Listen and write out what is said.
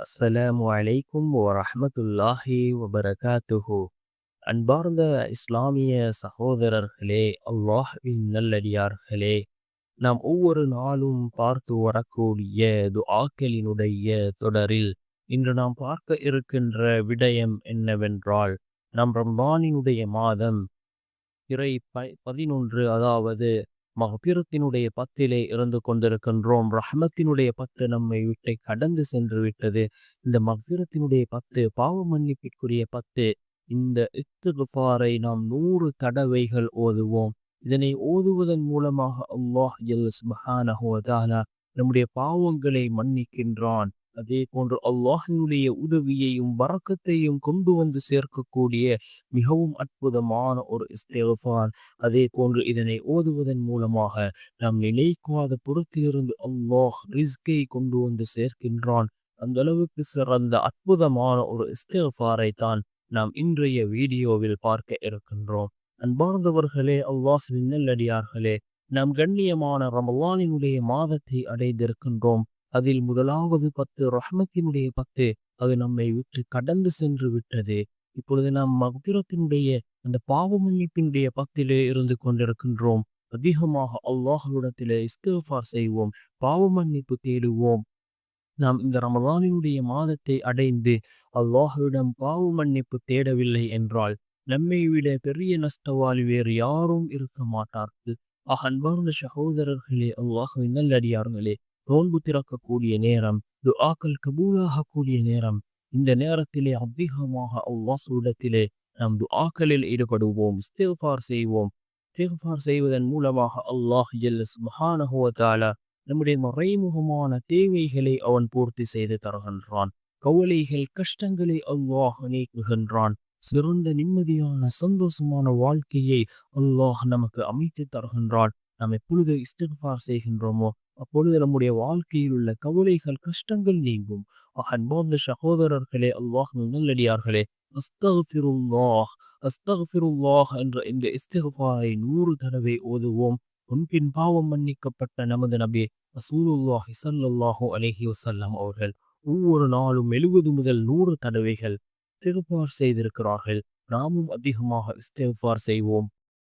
அஸ்ஸலாமு அலைக்கும் வரஹ்மத்துல்லாஹி வபரகாத்துஹு. அன்பார்ந்த இஸ்லாமிய சகோதரர்களே, அல்லாஹ்வின் நல்லடியார்களே, நாம் ஒவ்வொரு நாளும் பார்த்து வரக்கூடிய துஆக்களினுடைய தொடரில் இன்று நாம் பார்க்க இருக்கின்ற விடயம் என்னவென்றால், நம் ரம்பானினுடைய மாதம் பிறை 11, அதாவது மக்பிரத்தினுடைய 10 இருந்து கொண்டிருக்கின்றோம். ரஹ்மத்தினுடைய 10 நம்மை விட்டு கடந்து சென்று விட்டது. இந்த மக்பிரத்தினுடைய 10, பாவ மன்னிப்பிற்குரிய 10, இந்த இஸ்திக்ஃபாரை நாம் 100 தடவைகள் ஓதுவோம். இதனை ஓதுவதன் மூலமாக அல்லாஹ் ஜல்ல சுப்ஹானஹு வ தஆலா நம்முடைய பாவங்களை மன்னிக்கின்றான். அதே போன்று அல்லாஹ்வினுடைய உதவியையும் பரக்கத்தையும் கொண்டு வந்து சேர்க்கக்கூடிய மிகவும் அற்புதமான ஒரு இஸ்திக்ஃபார். அதே போன்று இதனை ஓதுவதன் மூலமாக நாம் நினைக்காத புறத்திலிருந்து அல்லாஹ் ரிஸ்கை கொண்டு வந்து சேர்க்கின்றான். அந்த அளவுக்கு சிறந்த அற்புதமான ஒரு இஸ்திக்ஃபாரை தான் நாம் இன்றைய வீடியோவில் பார்க்க இருக்கின்றோம். அன்பார்ந்தவர்களே, அல்லாஹ்வின் நல்லடியார்களே, நாம் கண்ணியமான ரமலானினுடைய மாதத்தை அடைந்திருக்கின்றோம். அதில் முதலாவது 10 ரஹ்மத்தினுடைய 10 அது நம்மை விட்டு கடந்து சென்று விட்டது. இப்பொழுது நாம் மக்பிரத்தினுடைய அந்த பாவ மன்னிப்பினுடைய 10 இருந்து கொண்டிருக்கின்றோம். அதிகமாக அல்லாஹ்விடத்திலே இஸ்திக்ஃபார் செய்வோம், பாவ மன்னிப்பு தேடுவோம். நாம் இந்த ரமலானினுடைய மாதத்தை அடைந்து அல்லாஹ்விடம் பாவ மன்னிப்பு தேடவில்லை என்றால் நம்மை விட பெரிய நஷ்டவாளி வேறு யாரும் இருக்க மாட்டார்கள். அன்பார்ந்த சகோதரர்களே, அல்லாஹ்வின் நல்லடியார்களே, நோன்பு திறக்கக்கூடிய நேரம், துஆக்கள் கபூலாகக்கூடிய நேரம். இந்த நேரத்திலே அதிகமாக அல்லாஹ்விடத்திலே நாம் துஆக்களில் ஈடுபடுவோம், இஸ்திக்ஃபார் செய்வோம். இஸ்திக்ஃபார் செய்வதன் மூலமாக அல்லாஹ் ஜல்ல சுப்ஹானஹு வ தஆலா நம்முடைய மறைமுகமான தேவைகளை அவன் பூர்த்தி செய்து தருகின்றான். கவலைகள், கஷ்டங்களை அல்லாஹ் நீக்குகின்றான். சிறந்த நிம்மதியான சந்தோஷமான வாழ்க்கையை அல்லாஹ் நமக்கு அமைத்து தருகின்றான். நாம் எப்பொழுது இஸ்திக்ஃபார் செய்கின்றோமோ அப்பொழுது நம்முடைய வாழ்க்கையில் உள்ள கவலைகள், கஷ்டங்கள் நீங்கும். அன்பார்ந்த சகோதரர்களே, அல்லாஹ் நல்லடியார்களே, அஸ்தக்ஃபிருல்லாஹ் அஸ்தக்ஃபிருல்லாஹ் என்ற இந்த இஸ்திக்ஃபாரை 100 தடவை ஓதுவோம். முன்பின் பாவம் மன்னிக்கப்பட்ட நமது நபி ரசூலுல்லாஹி ஸல்லல்லாஹு அலைஹி வஸல்லம் அவர்கள் ஒவ்வொரு நாளும் 70 முதல் 100 தடவைகள் இஸ்திக்ஃபார் செய்திருக்கிறார்கள். நாமும் அதிகமாக இஸ்திக்ஃபார் செய்வோம்.